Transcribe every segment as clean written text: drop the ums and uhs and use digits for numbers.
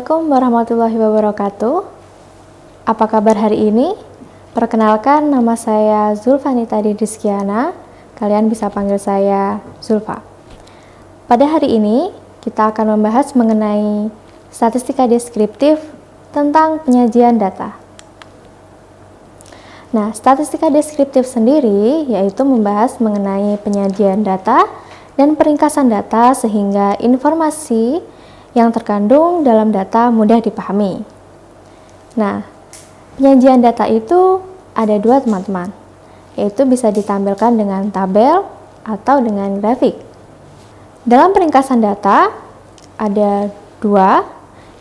Assalamualaikum warahmatullahi wabarakatuh. Apa kabar hari ini? Perkenalkan, nama saya Zulfanita Didiskiana. Kalian bisa panggil saya Zulfa. Pada hari ini, kita akan membahas mengenai statistika deskriptif tentang penyajian data. Nah, statistika deskriptif sendiri yaitu membahas mengenai penyajian data dan peringkasan data sehingga informasi yang terkandung dalam data mudah dipahami. Nah, penyajian data itu ada dua, teman-teman, yaitu bisa ditampilkan dengan tabel atau dengan grafik. Dalam peringkasan data ada dua,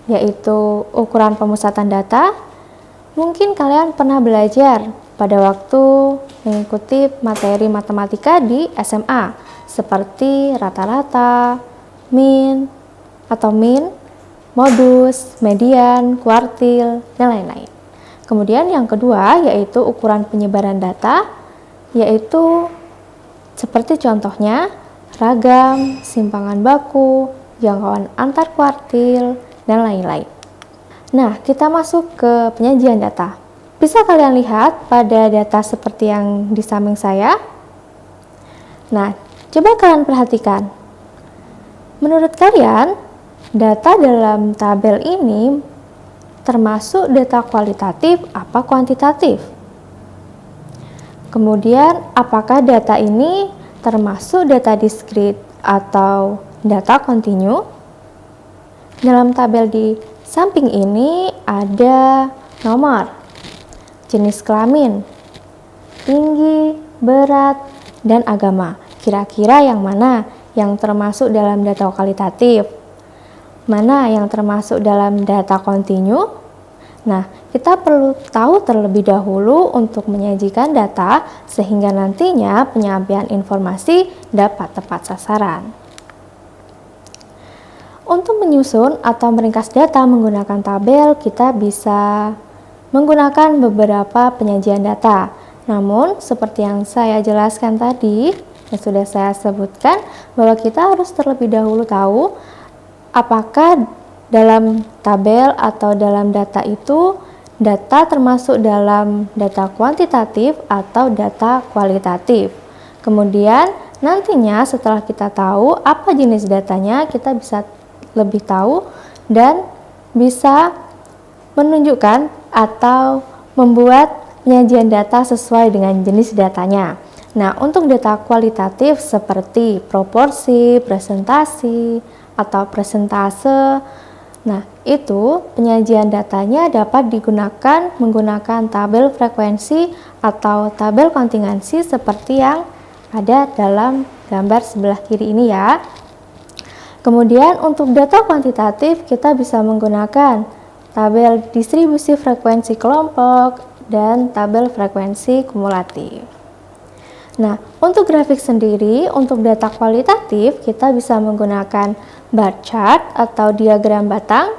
yaitu ukuran pemusatan data. Mungkin kalian pernah belajar pada waktu mengikuti materi matematika di SMA, seperti rata-rata, min, modus, median, kuartil, dan lain-lain. Kemudian yang kedua yaitu ukuran penyebaran data, yaitu seperti contohnya ragam, simpangan baku, jangkauan antar kuartil, dan lain-lain. Nah, kita masuk ke penyajian data. Bisa kalian lihat pada data seperti yang di samping saya. Nah, coba kalian perhatikan. Menurut kalian, data dalam tabel ini termasuk data kualitatif apa kuantitatif? Kemudian, apakah data ini termasuk data diskrit atau data kontinu? Dalam tabel di samping ini ada nomor, jenis kelamin, tinggi, berat, dan agama. Kira-kira yang mana yang termasuk dalam data kualitatif? Mana yang termasuk dalam data kontinu? Nah, kita perlu tahu terlebih dahulu untuk menyajikan data sehingga nantinya penyampaian informasi dapat tepat sasaran. Untuk menyusun atau meringkas data menggunakan tabel, kita bisa menggunakan beberapa penyajian data. Namun, seperti yang saya jelaskan tadi, yang sudah saya sebutkan, bahwa kita harus terlebih dahulu tahu apakah dalam tabel atau dalam data itu data termasuk dalam data kuantitatif atau data kualitatif. Kemudian nantinya setelah kita tahu apa jenis datanya, kita bisa lebih tahu dan bisa menunjukkan atau membuat penyajian data sesuai dengan jenis datanya. Nah, untuk data kualitatif seperti proporsi, presentasi, atau presentase. Nah, itu penyajian datanya dapat digunakan menggunakan tabel frekuensi atau tabel kontingensi seperti yang ada dalam gambar sebelah kiri ini ya. Kemudian untuk data kuantitatif kita bisa menggunakan tabel distribusi frekuensi kelompok dan tabel frekuensi kumulatif. Nah, untuk grafik sendiri, untuk data kualitatif kita bisa menggunakan bar chart atau diagram batang,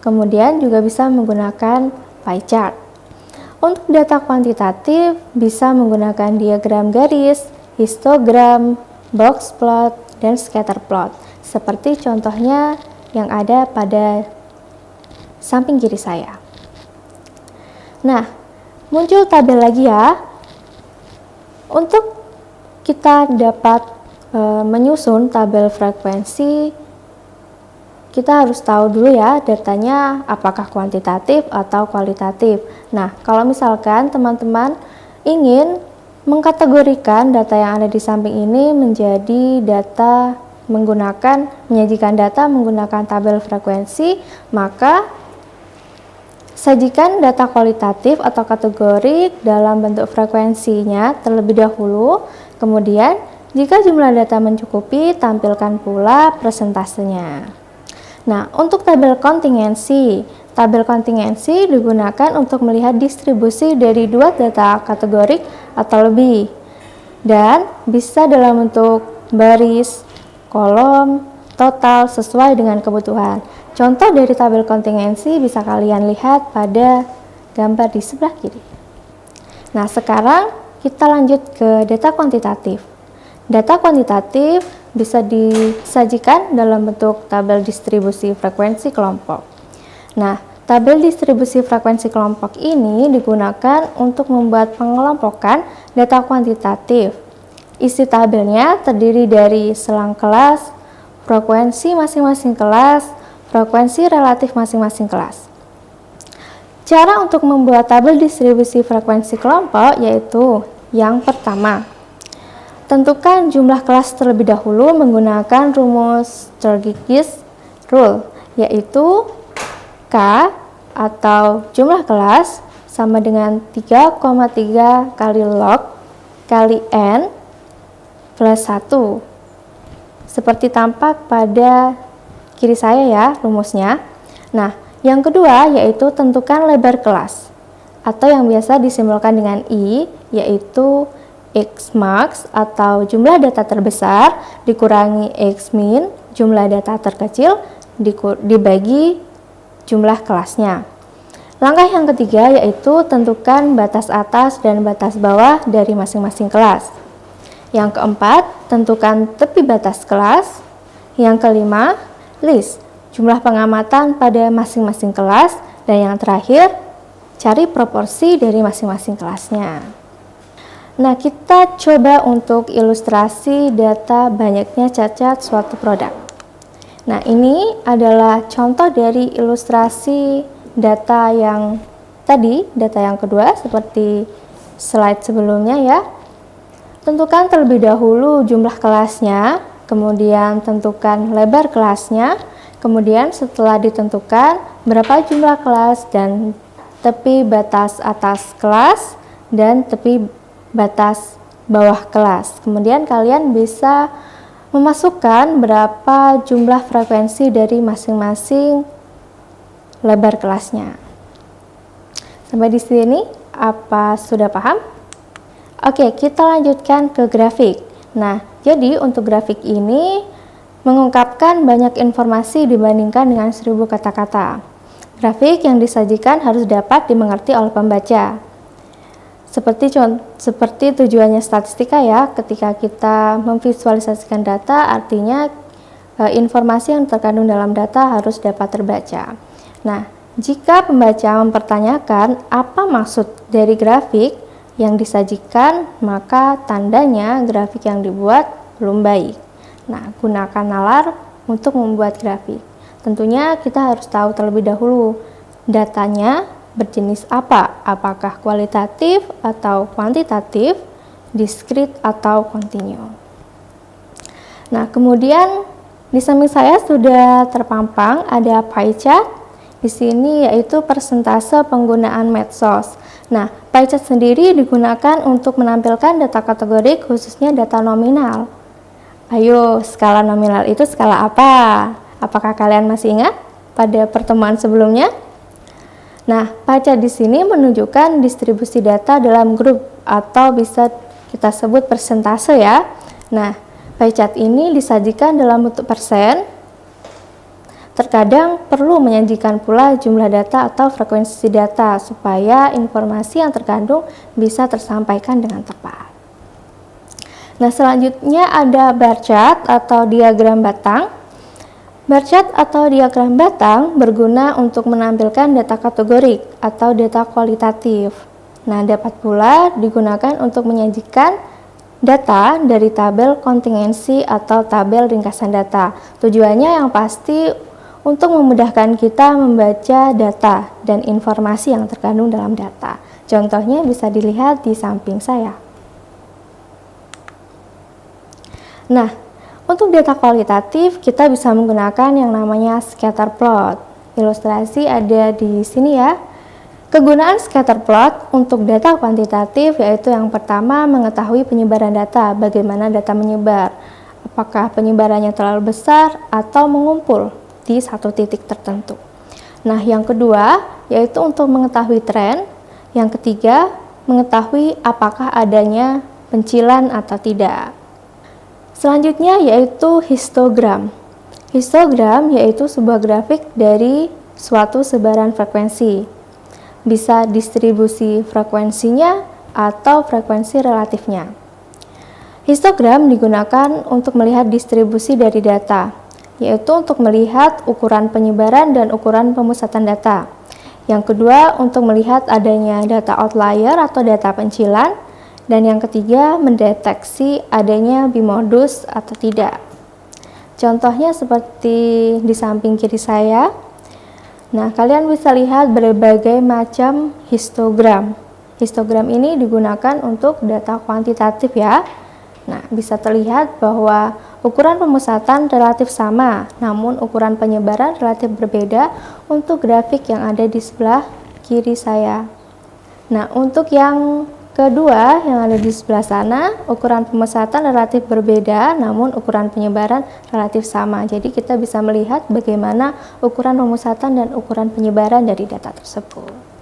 kemudian juga bisa menggunakan pie chart. Untuk data kuantitatif bisa menggunakan diagram garis, histogram, box plot, dan scatter plot, seperti contohnya yang ada pada samping kiri saya. Nah, muncul tabel lagi ya. Untuk kita dapat menyusun tabel frekuensi, kita harus tahu dulu ya datanya apakah kuantitatif atau kualitatif. Nah, kalau misalkan teman-teman ingin mengkategorikan data yang ada di samping ini menjadi data menyajikan data menggunakan tabel frekuensi, maka sajikan data kualitatif atau kategori dalam bentuk frekuensinya terlebih dahulu. Kemudian, jika jumlah data mencukupi, tampilkan pula presentasenya. Nah, untuk tabel kontingensi digunakan untuk melihat distribusi dari dua data kategori atau lebih, dan bisa dalam bentuk baris, kolom, total sesuai dengan kebutuhan. Contoh dari tabel kontingensi bisa kalian lihat pada gambar di sebelah kiri. Nah, sekarang kita lanjut ke data kuantitatif. Data kuantitatif bisa disajikan dalam bentuk tabel distribusi frekuensi kelompok. Nah, tabel distribusi frekuensi kelompok ini digunakan untuk membuat pengelompokan data kuantitatif. Isi tabelnya terdiri dari selang kelas, frekuensi masing-masing kelas, frekuensi relatif masing-masing kelas. Cara untuk membuat tabel distribusi frekuensi kelompok yaitu yang pertama, tentukan jumlah kelas terlebih dahulu menggunakan rumus Sturgis Rule, yaitu K atau jumlah kelas sama dengan 3,3 kali log kali N plus 1. Seperti tampak pada kiri saya ya rumusnya. Nah, yang kedua yaitu tentukan lebar kelas atau yang biasa disimbolkan dengan I, yaitu X max atau jumlah data terbesar dikurangi X min jumlah data terkecil dibagi jumlah kelasnya. Langkah yang ketiga yaitu tentukan batas atas dan batas bawah dari masing-masing kelas. Yang keempat, tentukan tepi batas kelas. Yang kelima, list jumlah pengamatan pada masing-masing kelas. Dan yang terakhir, cari proporsi dari masing-masing kelasnya. Nah, kita coba untuk ilustrasi data banyaknya cacat suatu produk. Nah, ini adalah contoh dari ilustrasi data yang tadi, data yang kedua seperti slide sebelumnya ya. Tentukan terlebih dahulu jumlah kelasnya, kemudian tentukan lebar kelasnya, kemudian setelah ditentukan berapa jumlah kelas dan tepi batas atas kelas dan tepi batas bawah kelas. Kemudian kalian bisa memasukkan berapa jumlah frekuensi dari masing-masing lebar kelasnya. Sampai di sini apa sudah paham? Oke, kita lanjutkan ke grafik. Nah, jadi untuk grafik ini mengungkapkan banyak informasi dibandingkan dengan 1000 kata-kata. Grafik yang disajikan harus dapat dimengerti oleh pembaca. Seperti tujuannya statistika ya, ketika kita memvisualisasikan data, artinya informasi yang terkandung dalam data harus dapat terbaca. Nah, jika pembaca mempertanyakan apa maksud dari grafik yang disajikan, maka tandanya grafik yang dibuat belum baik. Nah, gunakan nalar untuk membuat grafik. Tentunya kita harus tahu terlebih dahulu datanya berjenis apa, apakah kualitatif atau kuantitatif, diskrit atau kontinu. Nah, kemudian di samping saya sudah terpampang ada pie chart. Di sini yaitu persentase penggunaan medsos. Nah, pie chart sendiri digunakan untuk menampilkan data kategorik khususnya data nominal. Ayo, skala nominal itu skala apa? Apakah kalian masih ingat pada pertemuan sebelumnya? Nah, pie chart di sini menunjukkan distribusi data dalam grup atau bisa kita sebut persentase ya. Nah, pie chart ini disajikan dalam bentuk persen. Terkadang perlu menyajikan pula jumlah data atau frekuensi data supaya informasi yang terkandung bisa tersampaikan dengan tepat. Nah, selanjutnya ada bar chart atau diagram batang. Bar chart atau diagram batang berguna untuk menampilkan data kategorik atau data kualitatif. Nah, dapat pula digunakan untuk menyajikan data dari tabel kontingensi atau tabel ringkasan data. Tujuannya yang pasti untuk memudahkan kita membaca data dan informasi yang terkandung dalam data. Contohnya bisa dilihat di samping saya. Nah, untuk data kualitatif kita bisa menggunakan yang namanya scatter plot. Ilustrasi ada di sini ya. Kegunaan scatter plot untuk data kuantitatif yaitu yang pertama mengetahui penyebaran data, bagaimana data menyebar. Apakah penyebarannya terlalu besar atau mengumpul di satu titik tertentu. Nah, yang kedua yaitu untuk mengetahui tren. Yang ketiga, mengetahui apakah adanya pencilan atau tidak. Selanjutnya yaitu histogram. Histogram yaitu sebuah grafik dari suatu sebaran frekuensi. Bisa distribusi frekuensinya atau frekuensi relatifnya. Histogram digunakan untuk melihat distribusi dari data. yaitu untuk melihat ukuran penyebaran dan ukuran pemusatan data. Yang kedua, untuk melihat adanya data outlier atau data pencilan. Dan yang ketiga, mendeteksi adanya bimodus atau tidak. Contohnya seperti di samping kiri saya. Nah, kalian bisa lihat berbagai macam histogram. Histogram ini digunakan untuk data kuantitatif ya. Nah, bisa terlihat bahwa ukuran pemusatan relatif sama, namun ukuran penyebaran relatif berbeda untuk grafik yang ada di sebelah kiri saya. Nah, untuk yang kedua yang ada di sebelah sana, ukuran pemusatan relatif berbeda, namun ukuran penyebaran relatif sama. Jadi kita bisa melihat bagaimana ukuran pemusatan dan ukuran penyebaran dari data tersebut.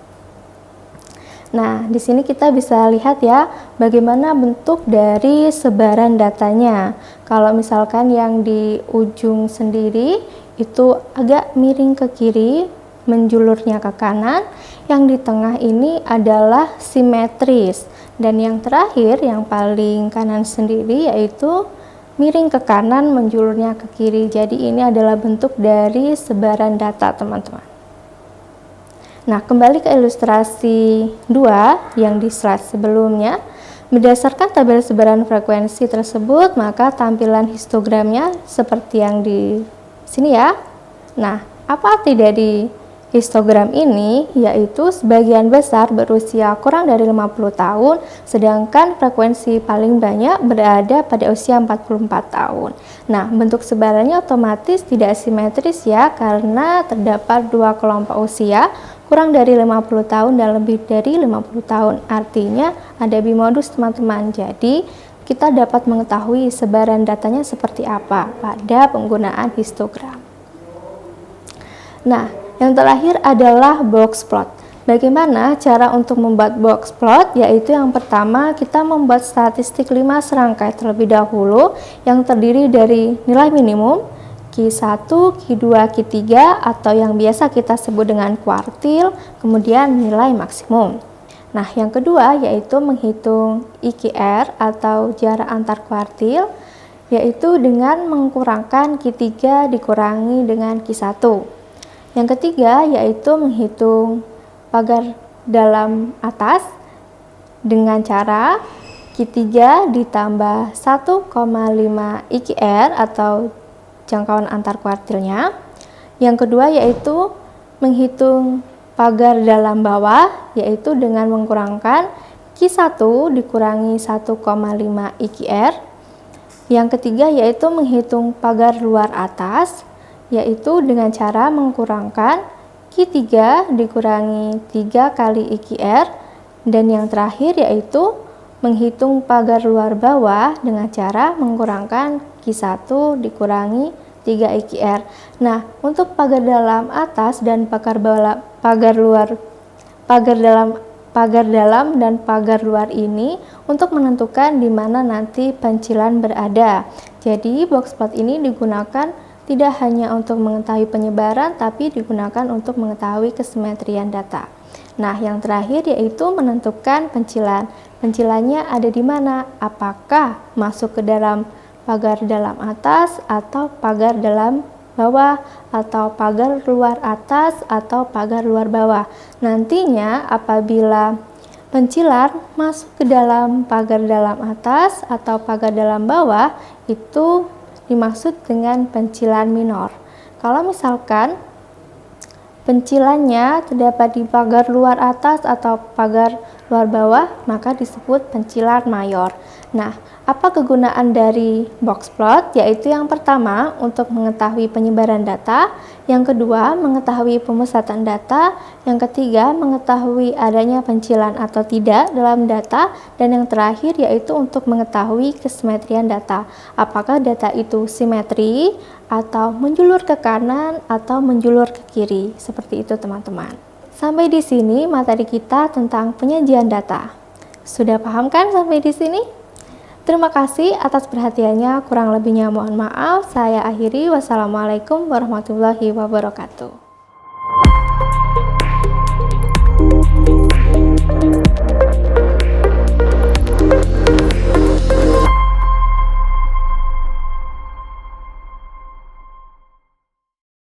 Nah, di sini kita bisa lihat ya, bagaimana bentuk dari sebaran datanya. Kalau misalkan yang di ujung sendiri itu agak miring ke kiri, menjulurnya ke kanan. Yang di tengah ini adalah simetris. Dan yang terakhir, yang paling kanan sendiri yaitu miring ke kanan, menjulurnya ke kiri. Jadi ini adalah bentuk dari sebaran data, teman-teman. Nah, kembali ke ilustrasi 2 yang di slide sebelumnya. Berdasarkan tabel sebaran frekuensi tersebut, maka tampilan histogramnya seperti yang di sini ya. Nah, apa arti dari histogram ini? Yaitu sebagian besar berusia kurang dari 50 tahun, sedangkan frekuensi paling banyak berada pada usia 44 tahun. Nah, bentuk sebarannya otomatis tidak simetris ya, karena terdapat dua kelompok usia, kurang dari 50 tahun dan lebih dari 50 tahun. Artinya ada bimodus, teman-teman. Jadi kita dapat mengetahui sebaran datanya seperti apa pada penggunaan histogram. Nah, yang terakhir adalah box plot. Bagaimana cara untuk membuat box plot? Yaitu yang pertama, kita membuat statistik 5 serangkai terlebih dahulu yang terdiri dari nilai minimum, Q1, Q2, Q3 atau yang biasa kita sebut dengan kuartil, kemudian nilai maksimum. Nah, yang kedua yaitu menghitung IQR atau jarak antar kuartil, yaitu dengan mengkurangkan Q3 dikurangi dengan Q1. Yang ketiga yaitu menghitung pagar dalam atas dengan cara Q3 ditambah 1,5 IQR atau jangkauan antar kuartilnya. Yang kedua yaitu menghitung pagar dalam bawah, yaitu dengan mengkurangkan Q1 dikurangi 1,5 IQR. Yang ketiga yaitu menghitung pagar luar atas, yaitu dengan cara mengkurangkan Q3 dikurangi 3 kali IQR. Dan yang terakhir yaitu menghitung pagar luar bawah dengan cara mengkurangkan Q1 dikurangi 3 IQR. Nah, untuk pagar dalam atas dan pagar dalam dan pagar luar ini untuk menentukan di mana nanti pencilan berada. Jadi, box plot ini digunakan tidak hanya untuk mengetahui penyebaran, tapi digunakan untuk mengetahui kesimetrian data. Nah, yang terakhir yaitu menentukan pencilan. Pencilannya ada di mana? Apakah masuk ke dalam pagar dalam atas atau pagar dalam bawah, atau pagar luar atas atau pagar luar bawah. Nantinya apabila pencilan masuk ke dalam pagar dalam atas atau pagar dalam bawah, itu dimaksud dengan pencilan minor. Kalau misalkan pencilannya terdapat di pagar luar atas atau pagar luar bawah, maka disebut pencilan mayor. Nah, apa kegunaan dari box plot? Yaitu yang pertama, untuk mengetahui penyebaran data. Yang kedua, mengetahui pemusatan data. Yang ketiga, mengetahui adanya pencilan atau tidak dalam data. Dan yang terakhir, yaitu untuk mengetahui kesimetrian data. Apakah data itu simetri, atau menjulur ke kanan, atau menjulur ke kiri. Seperti itu, teman-teman. Sampai di sini materi kita tentang penyajian data. Sudah paham kan sampai di sini? Terima kasih atas perhatiannya, kurang lebihnya mohon maaf. Saya akhiri, wassalamualaikum warahmatullahi wabarakatuh.